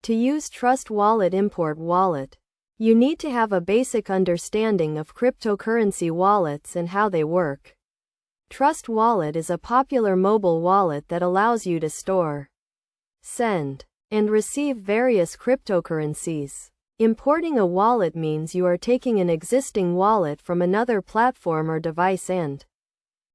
To use Trust Wallet Import Wallet, you need to have a basic understanding of cryptocurrency wallets and how they work. Trust Wallet is a popular mobile wallet that allows you to store, send, and receive various cryptocurrencies. Importing a wallet means you are taking an existing wallet from another platform or device and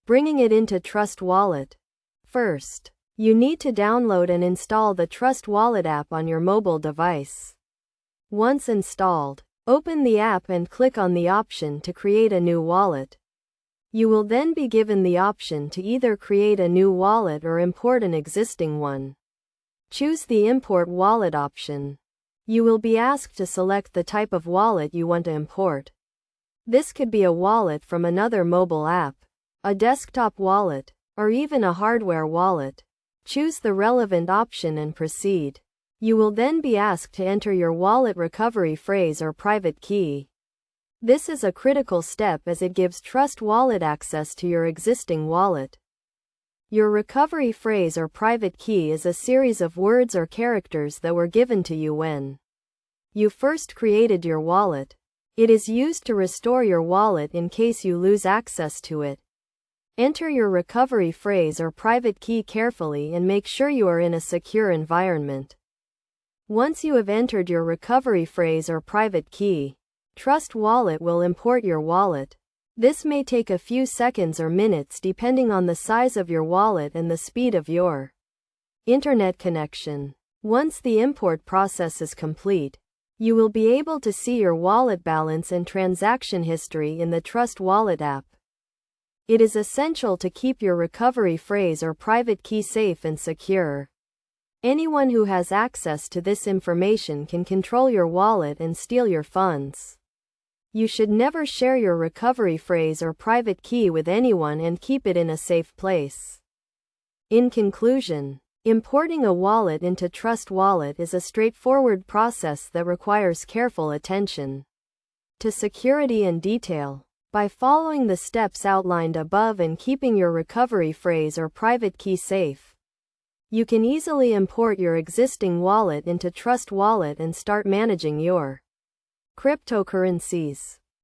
bringing it into Trust Wallet. First, you need to download and install the Trust Wallet app on your mobile device. Once installed, open the app and click on the option to create a new wallet. You will then be given the option to either create a new wallet or import an existing one. Choose the Import Wallet option. You will be asked to select the type of wallet you want to import. This could be a wallet from another mobile app, a desktop wallet, or even a hardware wallet. Choose the relevant option and proceed. You will then be asked to enter your wallet recovery phrase or private key. This is a critical step as it gives Trust Wallet access to your existing wallet. Your recovery phrase or private key is a series of words or characters that were given to you when you first created your wallet. It is used to restore your wallet in case you lose access to it. Enter your recovery phrase or private key carefully and make sure you are in a secure environment. Once you have entered your recovery phrase or private key, Trust Wallet will import your wallet. This may take a few seconds or minutes depending on the size of your wallet and the speed of your internet connection. Once the import process is complete, you will be able to see your wallet balance and transaction history in the Trust Wallet app. It is essential to keep your recovery phrase or private key safe and secure. Anyone who has access to this information can control your wallet and steal your funds. You should never share your recovery phrase or private key with anyone and keep it in a safe place. In conclusion, importing a wallet into Trust Wallet is a straightforward process that requires careful attention to security and detail. By following the steps outlined above and keeping your recovery phrase or private key safe, you can easily import your existing wallet into Trust Wallet and start managing your cryptocurrencies.